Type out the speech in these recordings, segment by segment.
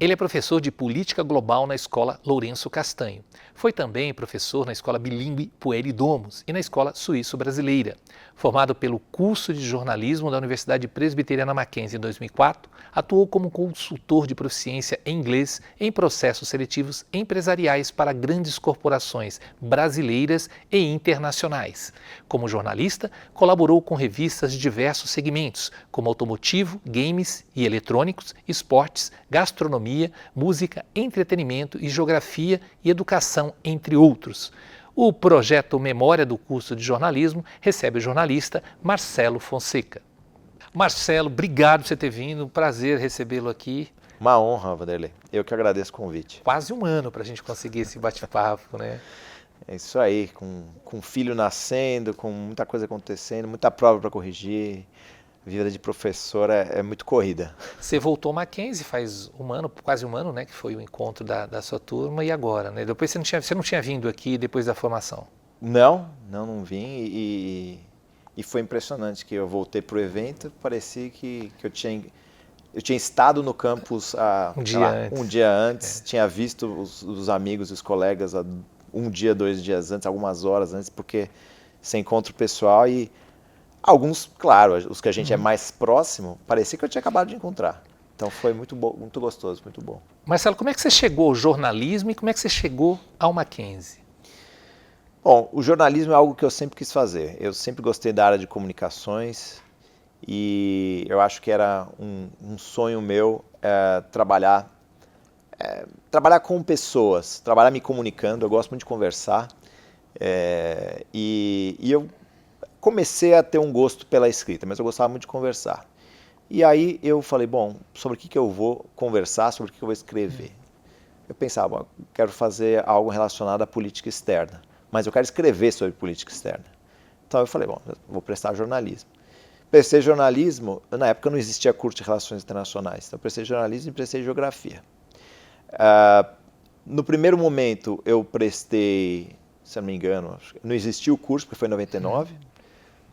Ele é professor de Política Global na Escola Lourenço Castanho. Foi também professor na Escola Bilíngue Pueri Domus e na Escola Suíço-Brasileira. Formado pelo curso de jornalismo da Universidade Presbiteriana Mackenzie em 2004, atuou como consultor de proficiência em inglês em processos seletivos empresariais para grandes corporações brasileiras e internacionais. Como jornalista, colaborou com revistas de diversos segmentos, como automotivo, games e eletrônicos, esportes, gastronomia, música, entretenimento e geografia e educação, entre outros. O projeto Memória do curso de jornalismo recebe o jornalista Marcelo Fonseca. Marcelo, obrigado por você ter vindo, prazer recebê-lo aqui. Uma honra, Vanderlei. Eu que agradeço o convite. Quase um ano para a gente conseguir esse bate-papo, né? É isso aí, com filho nascendo, com muita coisa acontecendo, muita prova para corrigir. A vida de professor é muito corrida. Você voltou ao Mackenzie faz um ano, quase um ano, né? Que foi o encontro da sua turma, e agora, né? Depois você não tinha vindo aqui depois da formação? Não vim e foi impressionante que eu voltei para o evento, parecia que eu tinha estado no campus um dia antes, tinha visto os amigos e os colegas um dia, 2 dias antes, algumas horas antes, porque você encontra o pessoal e alguns, claro, os que a gente é mais próximo, parecia que eu tinha acabado de encontrar. Então foi muito bom, muito gostoso, muito bom. Marcelo, como é que você chegou ao jornalismo e como é que você chegou ao Mackenzie? Bom, o jornalismo é algo que eu sempre quis fazer. Eu sempre gostei da área de comunicações e eu acho que era um sonho meu trabalhar com pessoas, trabalhar me comunicando. Eu gosto muito de conversar e eu comecei a ter um gosto pela escrita, mas eu gostava muito de conversar. E aí eu falei, bom, sobre o que eu vou conversar, sobre o que eu vou escrever? Eu pensava, quero fazer algo relacionado à política externa, mas eu quero escrever sobre política externa. Então eu falei, bom, eu vou prestar jornalismo. Prestei jornalismo, na época não existia curso de relações internacionais, então eu prestei jornalismo e prestei geografia. No primeiro momento eu prestei, se eu não me engano, não existia o curso, porque foi em 99,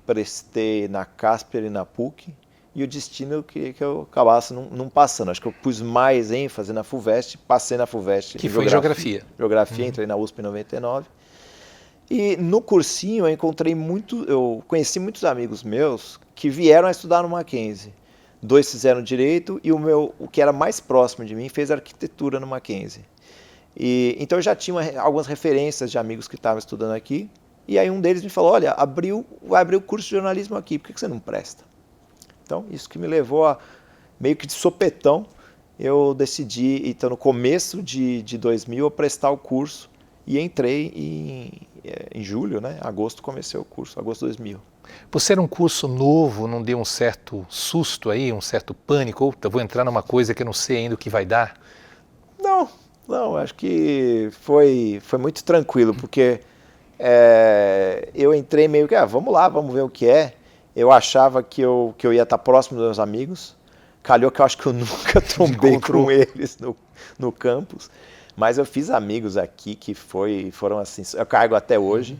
prestei na Casper e na PUC, e o destino que eu acabasse não passando. Acho que eu pus mais ênfase na FUVEST, passei na FUVEST. Que foi geografia. Geografia, entrei na USP em 99. E no cursinho eu conheci muitos amigos meus que vieram a estudar no Mackenzie. 2 fizeram direito e o que era mais próximo de mim fez arquitetura no Mackenzie. Então eu já tinha algumas referências de amigos que estavam estudando aqui. E aí um deles me falou, olha, vai abrir o curso de jornalismo aqui, por que você não presta? Então isso que me levou a, meio que de sopetão, eu decidi, então no começo de 2000, eu prestar o curso e entrei em julho, né? Agosto comecei o curso, agosto de 2000. Por ser um curso novo, não deu um certo susto aí, um certo pânico? Ou eu vou entrar numa coisa que eu não sei ainda o que vai dar? Não, acho que foi muito tranquilo, porque eu entrei meio que, vamos lá, vamos ver o que é. Eu achava que eu ia estar próximo dos meus amigos. Calhou que eu acho que eu nunca trombei com eles no campus. Mas eu fiz amigos aqui que foram assim, eu cargo até hoje.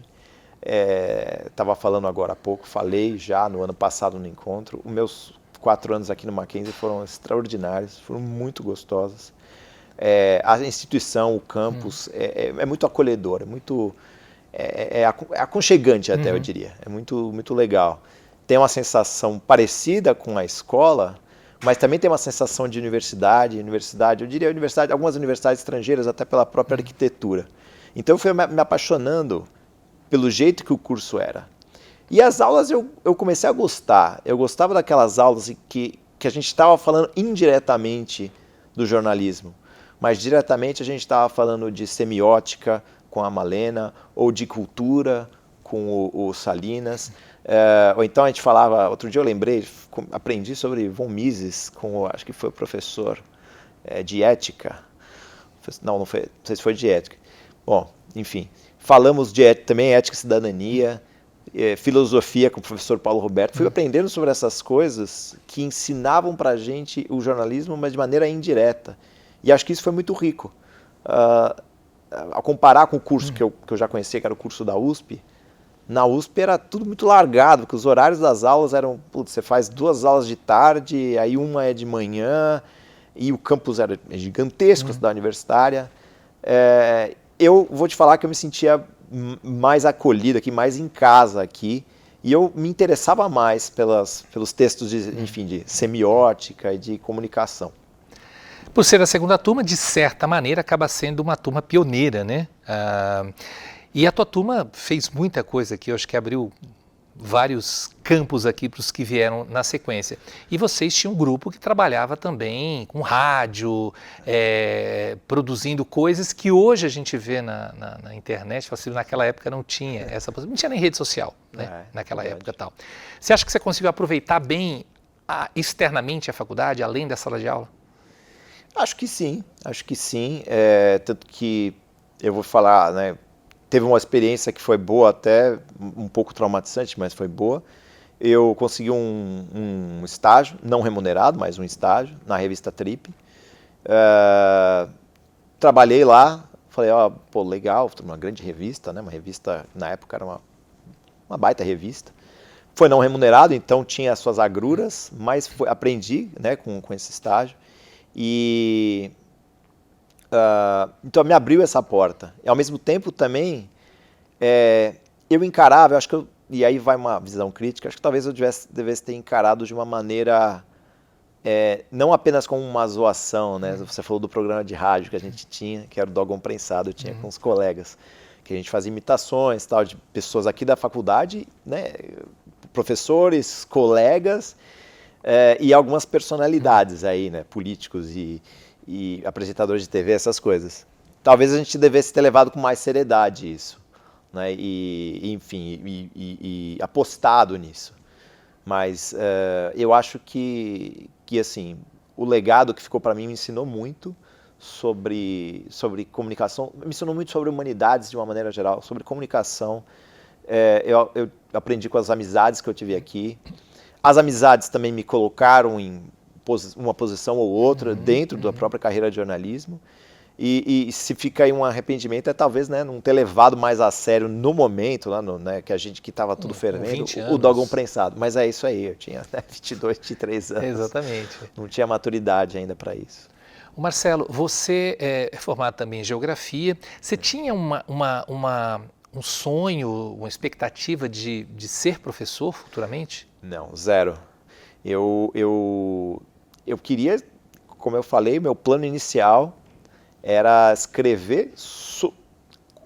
Estava falando agora há pouco, falei já no ano passado no encontro. Os meus 4 anos aqui no Mackenzie foram extraordinários, foram muito gostosos. A instituição, o campus, é muito acolhedor, é aconchegante até, eu diria. É muito, muito legal. Tem uma sensação parecida com a escola, mas também tem uma sensação de universidade, eu diria algumas universidades estrangeiras, até pela própria arquitetura. Então eu fui me apaixonando pelo jeito que o curso era. E as aulas eu comecei a gostar. Eu gostava daquelas aulas que a gente estava falando indiretamente do jornalismo, mas diretamente a gente estava falando de semiótica com a Malena, ou de cultura com o Salinas. Ou então a gente falava, outro dia eu lembrei, aprendi sobre von Mises, acho que foi o professor de ética. Não sei se foi de ética. Bom, enfim, falamos de também ética e cidadania, filosofia com o professor Paulo Roberto. Fui aprendendo sobre essas coisas que ensinavam pra gente o jornalismo, mas de maneira indireta. E acho que isso foi muito rico. Ao comparar com o curso que eu já conhecia, que era o curso da USP, na USP era tudo muito largado, porque os horários das aulas eram, você faz 2 aulas de tarde, aí uma é de manhã, e o campus era gigantesco, a cidade universitária. Eu vou te falar que eu me sentia mais acolhido aqui, mais em casa aqui, e eu me interessava mais pelos textos enfim, de semiótica e de comunicação. Por ser a segunda turma, de certa maneira, acaba sendo uma turma pioneira, né? E a tua turma fez muita coisa aqui, eu acho que abriu vários campos aqui para os que vieram na sequência. E vocês tinham um grupo que trabalhava também com rádio, produzindo coisas que hoje a gente vê na internet, naquela época não tinha essa possibilidade, não tinha nem rede social, né? Naquela época tal. Você acha que você conseguiu aproveitar bem externamente a faculdade, além da sala de aula? Acho que sim. Tanto que eu vou falar, né? Teve uma experiência que foi boa, até um pouco traumatizante, mas foi boa. Eu consegui um estágio, não remunerado, mas um estágio, na revista Trip. Trabalhei lá, falei, pô, legal, uma grande revista, né? Uma revista, na época era uma baita revista. Foi não remunerado, então tinha as suas agruras, mas aprendi, né, com esse estágio. Então me abriu essa porta. E ao mesmo tempo também, eu encarava, eu acho que e aí vai uma visão crítica, acho que talvez eu devesse ter encarado de uma maneira, não apenas como uma zoação, né? Você falou do programa de rádio que a gente tinha, que era o Dogon Prensado, eu tinha com os colegas, que a gente fazia imitações, tal, de pessoas aqui da faculdade, né? Professores, colegas, e algumas personalidades aí, né? Políticos e apresentadores de TV, essas coisas. Talvez a gente devesse ter levado com mais seriedade isso, né? Enfim, apostado nisso. Mas eu acho que assim, o legado que ficou para mim me ensinou muito sobre comunicação, me ensinou muito sobre humanidades de uma maneira geral, sobre comunicação. Eu aprendi com as amizades que eu tive aqui. As amizades também me colocaram em uma posição ou outra dentro da própria carreira de jornalismo. E se fica aí um arrependimento, talvez, né, não ter levado mais a sério no momento, lá né, que a gente que estava tudo fervendo, o Dogon Prensado. Mas é isso aí, eu tinha 22, 23 anos. Exatamente. Não tinha maturidade ainda para isso. O Marcelo, você é formado também em Geografia. Você tinha um sonho, uma expectativa de ser professor futuramente? Não, zero. Eu queria, como eu falei, meu plano inicial era escrever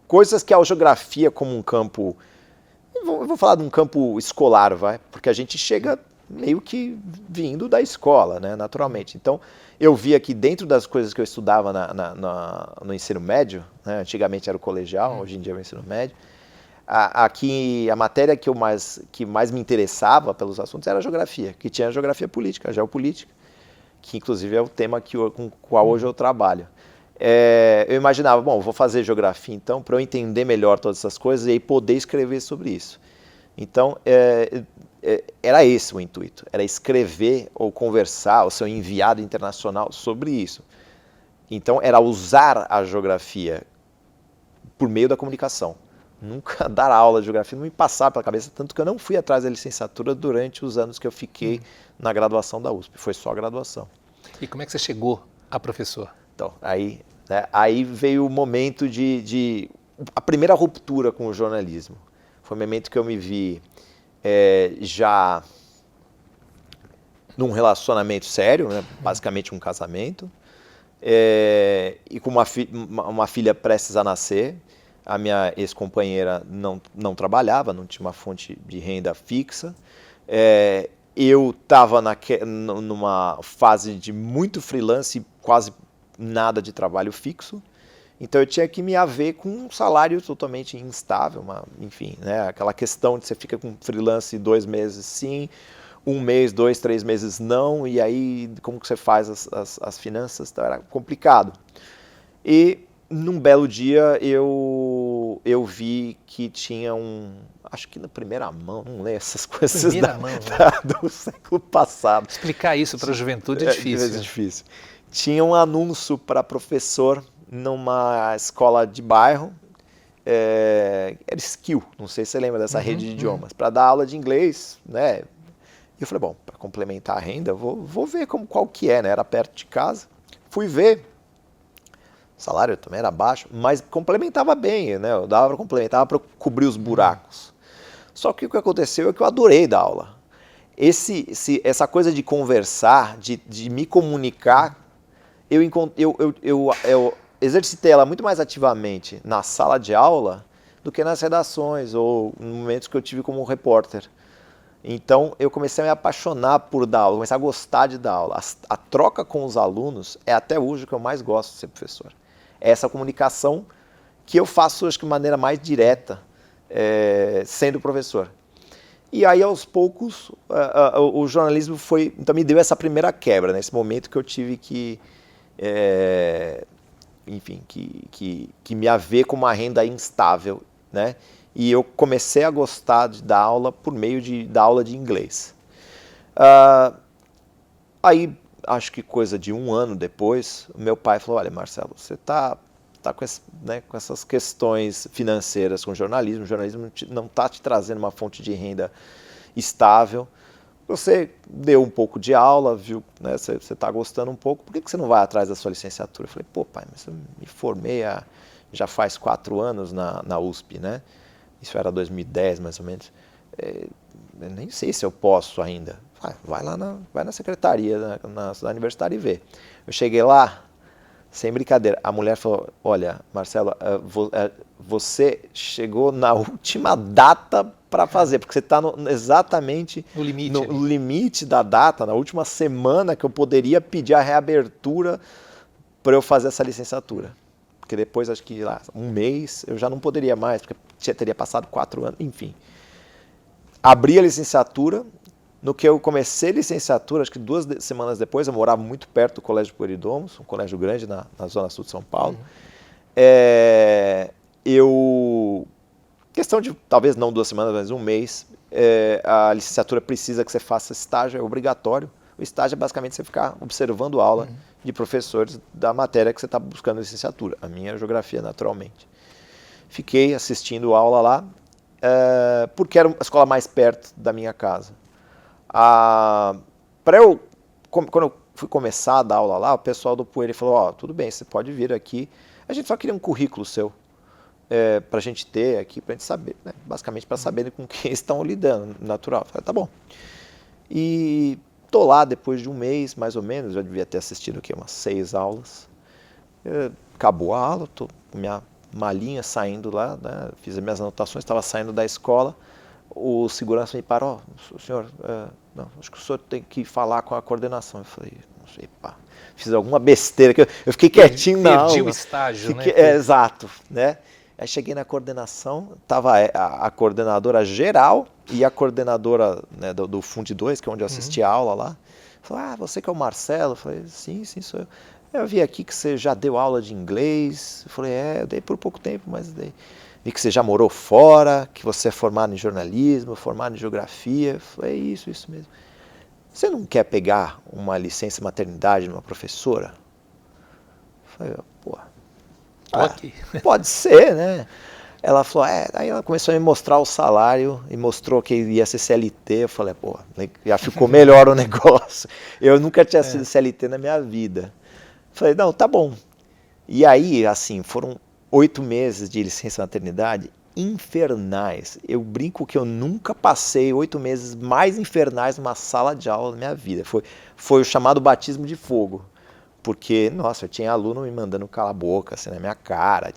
coisas que a geografia como um campo, eu vou falar de um campo escolar, porque a gente chega meio que vindo da escola, né, naturalmente. Então, eu via que dentro das coisas que eu estudava no ensino médio, né, antigamente era o colegial, hoje em dia é o ensino médio, aqui a matéria que mais me interessava pelos assuntos era a geografia, que tinha a geografia política, a geopolítica, que inclusive é o tema com o qual hoje eu trabalho. Eu imaginava, bom, vou fazer geografia então para eu entender melhor todas essas coisas e aí poder escrever sobre isso. Então, era esse o intuito, era escrever ou conversar, ou ser um enviado internacional sobre isso. Então, era usar a geografia por meio da comunicação. Nunca dar aula de geografia, não me passava pela cabeça, tanto que eu não fui atrás da licenciatura durante os anos que eu fiquei na graduação da USP, foi só a graduação. E como é que você chegou a professor? Então, aí veio o momento a primeira ruptura com o jornalismo. Foi o momento que eu me vi já num relacionamento sério, né, basicamente um casamento, e com uma filha prestes a nascer. A minha ex-companheira não trabalhava, não tinha uma fonte de renda fixa. Eu estava numa fase de muito freelance e quase nada de trabalho fixo. Então eu tinha que me haver com um salário totalmente instável, enfim, né, aquela questão de você fica com freelance 2 meses sim, 1 mês, 2, 3 meses não, e aí como que você faz as finanças? Então, era complicado. E num belo dia eu vi que tinha acho que na primeira mão, não lembro essas coisas do século passado. Explicar isso para a juventude é difícil. É difícil. Tinha um anúncio para professor numa escola de bairro, era Skill, não sei se você lembra dessa rede de idiomas, para dar aula de inglês, né? E eu falei, bom, para complementar a renda, vou ver qual que é, né? Era perto de casa. Fui ver, o salário também era baixo, mas complementava bem, né? Eu dava para complementar para cobrir os buracos. Só que o que aconteceu é que eu adorei dar aula. Essa coisa de conversar, de me comunicar, eu exercitei ela muito mais ativamente na sala de aula do que nas redações ou nos momentos que eu tive como repórter. Então eu comecei a me apaixonar por dar aula, comecei a gostar de dar aula. A troca com os alunos é até hoje o que eu mais gosto de ser professor. É essa comunicação que eu faço, acho que de maneira mais direta, sendo professor. E aí, aos poucos, o jornalismo então me deu essa primeira quebra, nesse momento que eu tive que, enfim, que me haver com uma renda instável, né? E eu comecei a gostar de dar aula por meio da aula de inglês. Aí, acho que coisa de 1 ano depois, o meu pai falou, olha, Marcelo, você tá com essas questões financeiras com o jornalismo não está te trazendo uma fonte de renda estável, você deu um pouco de aula, viu, né, você está gostando um pouco, por que você não vai atrás da sua licenciatura? Eu falei, pô pai, mas eu me formei já faz 4 anos na USP, né? Isso era 2010 mais ou menos, eu nem sei se eu posso ainda. Vai na secretaria da universidade e vê. Eu cheguei lá, sem brincadeira, a mulher falou, olha, Marcelo, você chegou na última data para fazer, porque você está exatamente no limite da data, na última semana que eu poderia pedir a reabertura para eu fazer essa licenciatura. Porque depois, acho que lá, 1 mês, eu já não poderia mais, porque teria passado 4 anos, enfim. Abri a licenciatura. No que eu comecei a licenciatura, acho que 2 semanas depois, eu morava muito perto do Colégio Poeira de Domus, um colégio grande na zona sul de São Paulo. Questão de, talvez não 2 semanas, mas 1 mês, a licenciatura precisa que você faça estágio, é obrigatório. O estágio é basicamente você ficar observando aula de professores da matéria que você está buscando licenciatura. A minha é geografia, naturalmente. Fiquei assistindo aula lá, porque era a escola mais perto da minha casa. Quando eu fui começar a dar aula lá, o pessoal do Poeira falou, tudo bem, você pode vir aqui, a gente só queria um currículo seu, para a gente ter aqui, para a gente saber, né? Basicamente para saberem com quem estão lidando, natural. Eu falei, tá bom. E tô lá depois de 1 mês, mais ou menos, já devia ter assistido aqui umas 6 aulas, acabou a aula, tô com minha malinha saindo lá, né? Fiz as minhas anotações, estava saindo da escola, o segurança me parou, senhor, não, acho que o senhor tem que falar com a coordenação. Eu falei, não sei, pá, fiz alguma besteira, que eu fiquei quietinho na aula. Perdi o estágio, né? Exato, né? Aí cheguei na coordenação, estava a coordenadora geral e a coordenadora, né, do Fund 2, que é onde eu assisti a aula lá. Falou, você que é o Marcelo? Eu falei, sim, sou eu. Eu vi aqui que você já deu aula de inglês. Eu falei, eu dei por pouco tempo, mas dei. Vi que você já morou fora, que você é formado em jornalismo, formado em geografia. Eu falei, isso mesmo. Você não quer pegar uma licença maternidade numa professora? Eu falei, pode ser, né? Ela falou, aí ela começou a me mostrar o salário e mostrou que ia ser CLT. Eu falei, já ficou melhor o negócio. Eu nunca tinha sido CLT na minha vida. Eu falei, não, tá bom. E aí, assim, foram 8 meses de licença maternidade infernais. Eu brinco que eu nunca passei 8 meses mais infernais numa sala de aula na minha vida. Foi o chamado batismo de fogo. Porque, nossa, eu tinha aluno me mandando calar a boca assim, na minha cara.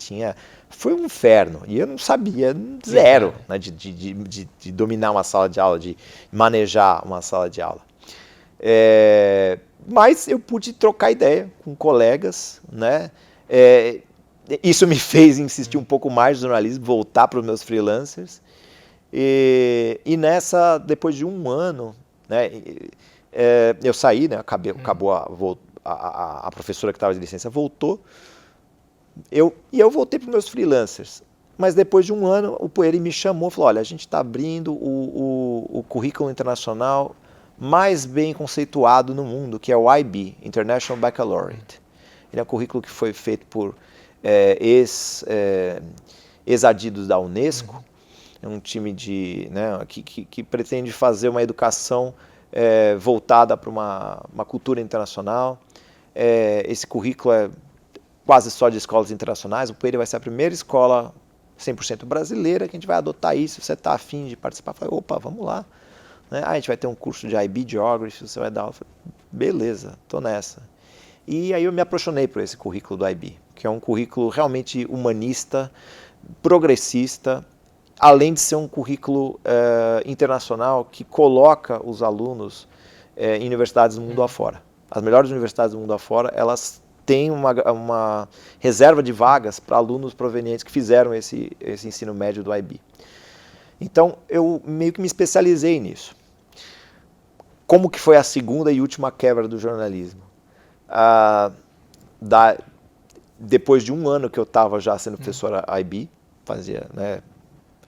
Foi um inferno. E eu não sabia, zero, né, de dominar uma sala de aula, de manejar uma sala de aula. Mas eu pude trocar ideia com colegas, né? Isso me fez insistir um pouco mais no jornalismo, voltar para os meus freelancers. E nessa, depois de 1 ano, né, eu saí, né, acabou a professora que estava de licença voltou, e eu voltei para os meus freelancers. Mas depois de 1 ano, o Poeira me chamou e falou, olha, a gente está abrindo o currículo internacional mais bem conceituado no mundo, que é o IB, International Baccalaureate. Ele é um currículo que foi feito por ex-adidos da Unesco, é um time que pretende fazer uma educação voltada para uma cultura internacional. esse currículo é quase só de escolas internacionais. O Poeri vai ser a primeira escola 100% brasileira que a gente vai adotar isso. Se você está afim de participar, fala, opa, vamos lá. Né? A gente vai ter um curso de IB Geography, você vai dar aula. Beleza, tô nessa. E aí eu me apaixonei por esse currículo do IB, que é um currículo realmente humanista, progressista, além de ser um currículo internacional que coloca os alunos em universidades do mundo afora. As melhores universidades do mundo afora, elas têm uma reserva de vagas para alunos provenientes que fizeram esse ensino médio do IB. Então, eu meio que me especializei nisso. Como que foi a segunda e última quebra do jornalismo? Depois de um ano que eu estava já sendo professor IB, fazia, né,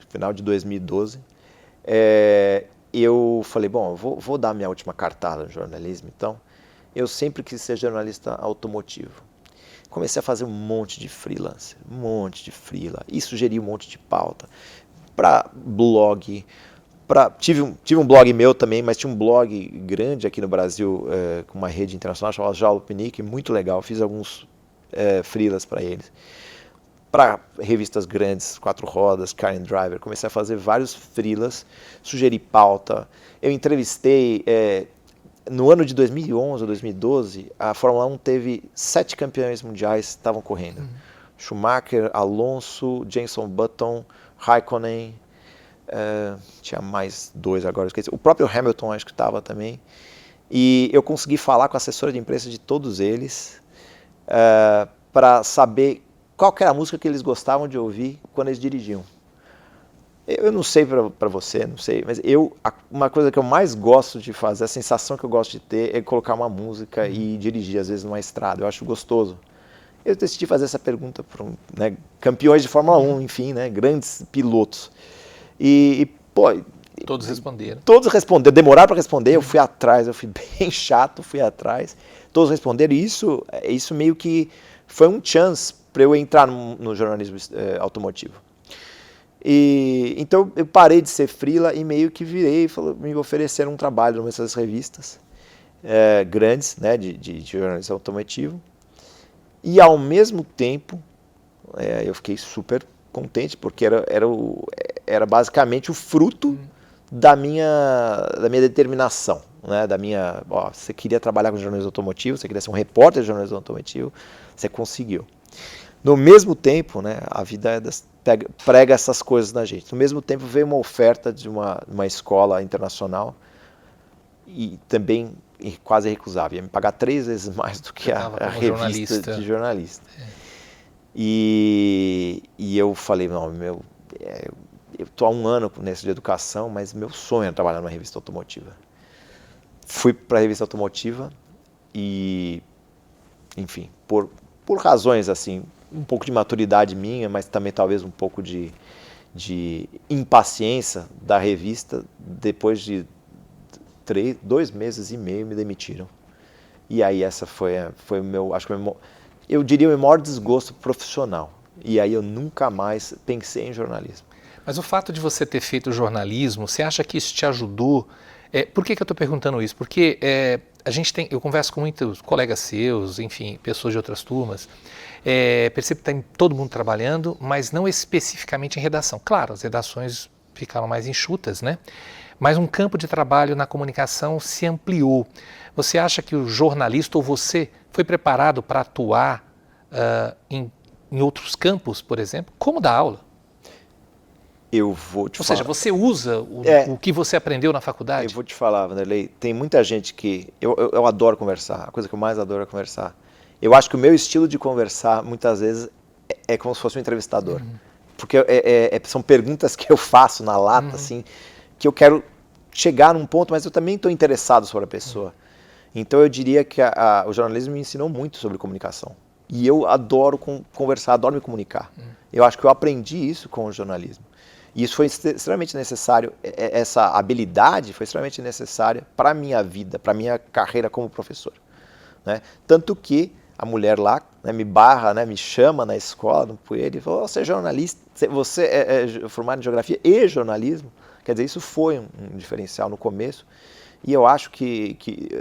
final de 2012, eu falei, bom, eu vou dar minha última cartada no jornalismo, então. Eu sempre quis ser jornalista automotivo. Comecei a fazer um monte de freelancer, e sugeri um monte de pauta para blog. Tive um blog meu também, mas tinha um blog grande aqui no Brasil, com uma rede internacional chamada Jalopnik, muito legal. Fiz alguns freelas para eles. Para revistas grandes, 4 Rodas, Car and Driver, comecei a fazer vários freelas, sugeri pauta. Eu entrevistei... No ano de 2011 ou 2012, a Fórmula 1 teve 7 campeões mundiais que estavam correndo. Schumacher, Alonso, Jenson Button, Raikkonen, tinha mais 2 agora, esqueci. O próprio Hamilton acho que estava também. E eu consegui falar com a assessora de imprensa de todos eles para saber qual que era a música que eles gostavam de ouvir quando eles dirigiam. Eu não sei para você, não sei, mas uma coisa que eu mais gosto de fazer, a sensação que eu gosto de ter é colocar uma música e dirigir, às vezes, numa estrada. Eu acho gostoso. Eu decidi fazer essa pergunta para campeões de Fórmula 1, enfim, né, grandes pilotos. Pô... Todos responderam. Todos responderam. Demoraram para responder, eu fui atrás, eu fui bem chato, fui atrás. Todos responderam e isso meio que foi um chance para eu entrar no jornalismo automotivo. Então eu parei de ser freela e meio que virei e me ofereceram um trabalho numa dessas revistas grandes, né, de jornalismo automotivo. E ao mesmo tempo eu fiquei super contente porque era basicamente o fruto da minha determinação, né, você queria trabalhar com jornalismo automotivo, você queria ser um repórter de jornalismo automotivo, você conseguiu. No mesmo tempo, né, a vida prega essas coisas na gente. No mesmo tempo veio uma oferta de uma escola internacional e também quase recusável. Ia me pagar 3 vezes mais do que a revista de jornalista. E eu falei, não, eu estou há um ano nessa de educação, mas meu sonho é trabalhar numa revista automotiva. Fui para a revista automotiva e, enfim, por razões assim, um pouco de maturidade minha, mas também talvez um pouco de impaciência da revista, depois de 2 meses e meio me demitiram. E aí essa foi o meu, acho que eu diria o meu maior desgosto profissional. E aí eu nunca mais pensei em jornalismo. Mas o fato de você ter feito jornalismo, você acha que isso te ajudou? Por que eu estou perguntando isso? Porque eu converso com muitos colegas seus, enfim, pessoas de outras turmas, percebo que está todo mundo trabalhando, mas não especificamente em redação. Claro, as redações ficaram mais enxutas, né? Mas um campo de trabalho na comunicação se ampliou. Você acha que o jornalista ou você foi preparado para atuar em outros campos, por exemplo, como dar aula? Eu vou te falar. Ou seja, você usa o que você aprendeu na faculdade? Eu vou te falar, Vanderlei, tem muita gente que... Eu adoro conversar, a coisa que eu mais adoro é conversar. Eu acho que o meu estilo de conversar, muitas vezes, é como se fosse um entrevistador. Porque são perguntas que eu faço na lata, assim, que eu quero chegar num ponto, mas eu também estou interessado sobre a pessoa. Então eu diria que o jornalismo me ensinou muito sobre comunicação. E eu adoro conversar, adoro me comunicar. Eu acho que eu aprendi isso com o jornalismo. E isso foi extremamente necessário, essa habilidade foi extremamente necessária para a minha vida, para a minha carreira como professor. Né? Tanto que a mulher lá, né, me chama na escola, no Poeri, e falou, você é jornalista, você é formado em geografia e jornalismo? Quer dizer, isso foi um diferencial no começo. E eu acho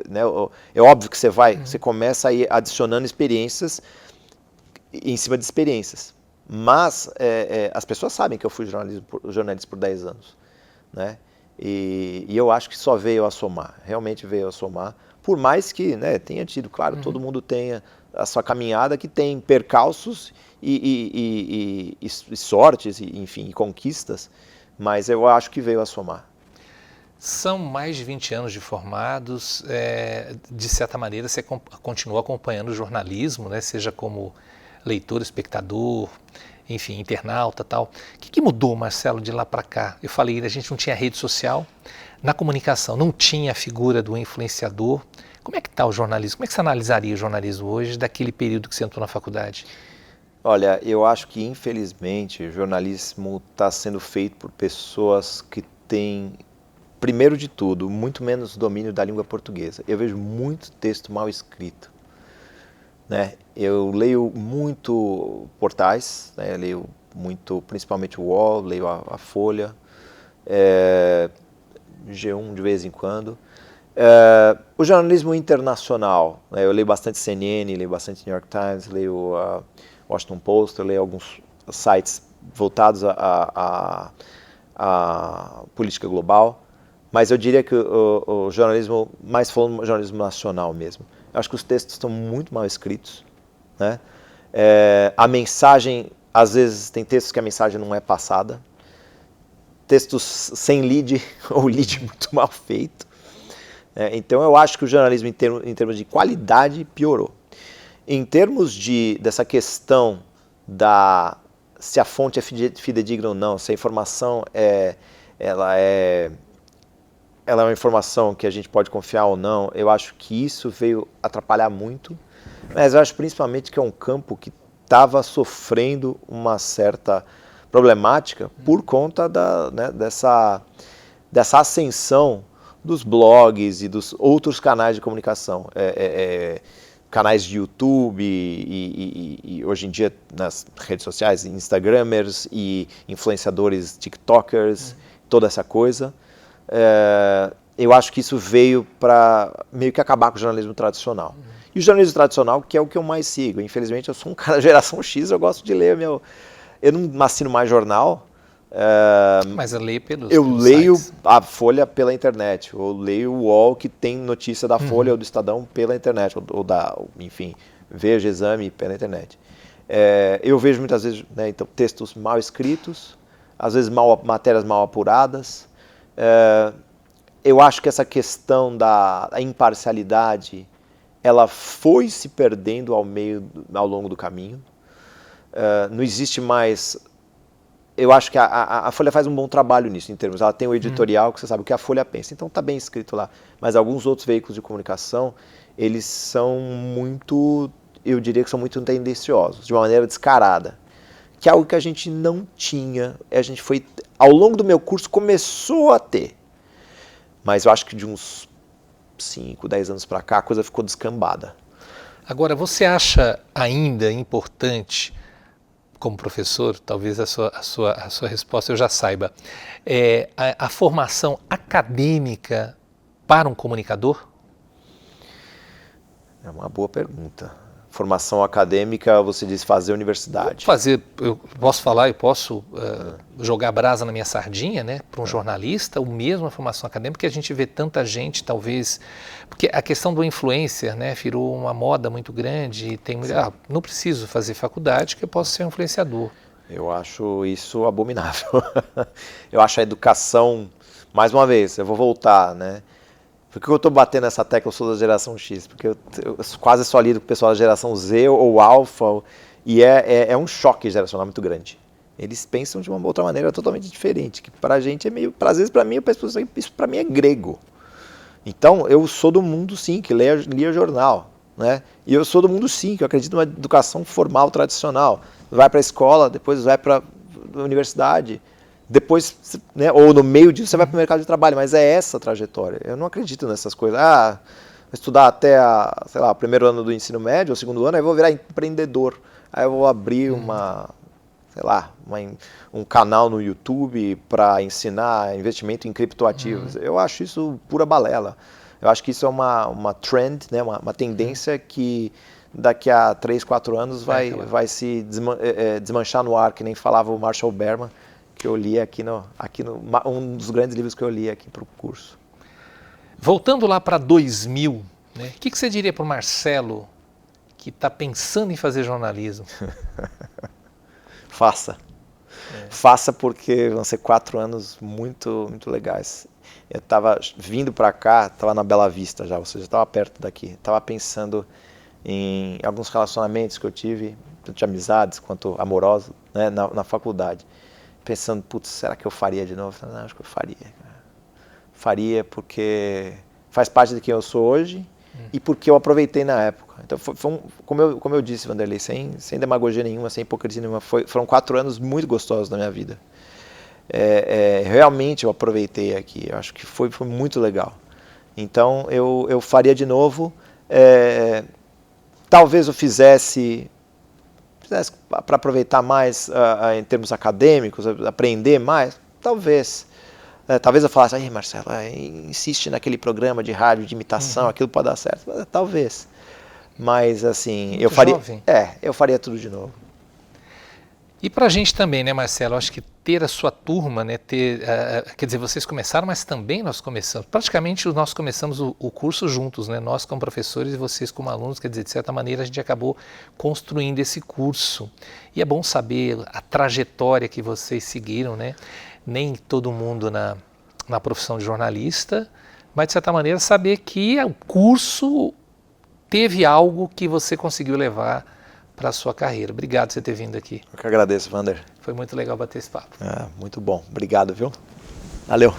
né, é óbvio que você começa a ir adicionando experiências em cima de experiências. Mas as pessoas sabem que eu fui jornalista por 10 anos. Né? E eu acho que só veio a somar, realmente veio a somar. Por mais que, né, tenha tido, claro, todo mundo tenha a sua caminhada, que tem percalços e sortes, enfim, e conquistas, mas eu acho que veio a somar. São mais de 20 anos de formados, de certa maneira você continua acompanhando o jornalismo, né, seja como leitor, espectador, enfim, internauta, tal. O que mudou, Marcelo, de lá para cá? Eu falei, a gente não tinha rede social, na comunicação não tinha a figura do influenciador. Como é que está o jornalismo? Como é que você analisaria o jornalismo hoje, daquele período que você entrou na faculdade? Olha, eu acho que, infelizmente, o jornalismo está sendo feito por pessoas que têm, primeiro de tudo, muito menos domínio da língua portuguesa. Eu vejo muito texto mal escrito. Né? Eu leio muito portais, né? Eu leio muito, principalmente o UOL, leio a Folha, G1 de vez em quando. O jornalismo internacional, né? Eu leio bastante CNN, leio bastante New York Times, leio Washington Post, eu leio alguns sites voltados à política global, mas eu diria que o jornalismo, mais falando do jornalismo nacional mesmo, eu acho que os textos estão muito mal escritos, né? A mensagem, às vezes tem textos que a mensagem não é passada, textos sem lead ou lead muito mal feito. Então eu acho que o jornalismo em termos de qualidade piorou. Em termos dessa questão se a fonte é fidedigna ou não, se a informação ela é uma informação que a gente pode confiar ou não, eu acho que isso veio atrapalhar muito, mas eu acho principalmente que é um campo que estava sofrendo uma certa problemática por conta né, dessa ascensão dos blogs e dos outros canais de comunicação, canais de YouTube e hoje em dia nas redes sociais, Instagramers e influenciadores, TikTokers, toda essa coisa. Eu acho que isso veio para meio que acabar com o jornalismo tradicional. E o jornalismo tradicional, que é o que eu mais sigo. Infelizmente, eu sou um cara da geração X, eu gosto de ler eu não assino mais jornal. Mas eu leio pelos leio sites. A Folha pela internet, eu leio o UOL, que tem notícia da Folha ou do Estadão pela internet, enfim, vejo Exame pela internet. Eu vejo muitas vezes, né, então, textos mal escritos, às vezes matérias mal apuradas. Eu acho que essa questão da imparcialidade, ela foi se perdendo ao longo do caminho. Não existe mais... Eu acho que a Folha faz um bom trabalho nisso, em termos... Ela tem o editorial, que você sabe o que a Folha pensa, então está bem escrito lá. Mas alguns outros veículos de comunicação, eles são muito... Eu diria que são muito tendenciosos, de uma maneira descarada. Que é algo que a gente não tinha. Ao longo do meu curso, começou a ter. Mas eu acho que de uns 5, 10 anos para cá, a coisa ficou descambada. Agora, você acha ainda importante, como professor, talvez a sua resposta eu já saiba, a formação acadêmica para um comunicador? É uma boa pergunta. Formação acadêmica, você diz fazer universidade. Eu posso jogar brasa na minha sardinha, né, para um jornalista, ou mesmo a formação acadêmica, que a gente vê tanta gente, talvez, porque a questão do influencer, né, virou uma moda muito grande, e não preciso fazer faculdade, que eu posso ser um influenciador. Eu acho isso abominável. Eu acho a educação, mais uma vez, eu vou voltar, né? Por que eu estou batendo essa tecla, eu sou da geração X? Porque eu quase só lido com o pessoal da geração Z ou Alpha, e é um choque geracional muito grande. Eles pensam de uma outra maneira totalmente diferente, que pra gente é meio... Às vezes pra mim, eu penso, isso pra mim é grego. Então, eu sou do mundo, sim, que lia jornal, né? E eu sou do mundo, sim, que eu acredito numa educação formal, tradicional. Vai pra escola, depois vai pra universidade... Depois, né, ou no meio disso, você vai para o mercado de trabalho, mas é essa a trajetória. Eu não acredito nessas coisas. Estudar até o primeiro ano do ensino médio, ou segundo ano, aí eu vou virar empreendedor. Aí eu vou abrir sei lá, um canal no YouTube para ensinar investimento em criptoativos. Eu acho isso pura balela. Eu acho que isso é uma trend, né, uma tendência que daqui a 3, 4 anos vai se desmanchar no ar, que nem falava o Marshall Berman, que eu li aqui um dos grandes livros que eu li aqui para o curso. Voltando lá para 2000, né, o que você diria para o Marcelo que está pensando em fazer jornalismo? Faça. Faça, porque vão ser 4 anos muito, muito legais. Eu estava vindo para cá, estava na Bela Vista já, ou seja, estava perto daqui. Estava pensando em alguns relacionamentos que eu tive, tanto de amizades quanto amorosos, né, na faculdade. Pensando, putz, será que eu faria de novo? Não, acho que eu faria. Faria porque faz parte de quem eu sou hoje e porque eu aproveitei na época. Então, como eu disse, Vanderlei, sem demagogia nenhuma, sem hipocrisia nenhuma, foram 4 anos muito gostosos na minha vida. Realmente eu aproveitei aqui, eu acho que foi muito legal. Então, eu faria de novo. Talvez eu fizesse para aproveitar mais em termos acadêmicos, aprender mais, talvez. Talvez eu falasse, aí Marcelo, insiste naquele programa de rádio de imitação, aquilo pode dar certo. Talvez. Mas assim, eu faria tudo de novo. E para a gente também, né, Marcelo? Acho que ter a sua turma, né, quer dizer, vocês começaram, mas também nós começamos. Praticamente nós começamos o curso juntos, né? Nós como professores e vocês como alunos, quer dizer, de certa maneira a gente acabou construindo esse curso. E é bom saber a trajetória que vocês seguiram, né? Nem todo mundo na profissão de jornalista, mas de certa maneira saber que o curso teve algo que você conseguiu levar para a sua carreira. Obrigado por você ter vindo aqui. Eu que agradeço, Vander. Foi muito legal bater esse papo. Muito bom. Obrigado, viu? Valeu.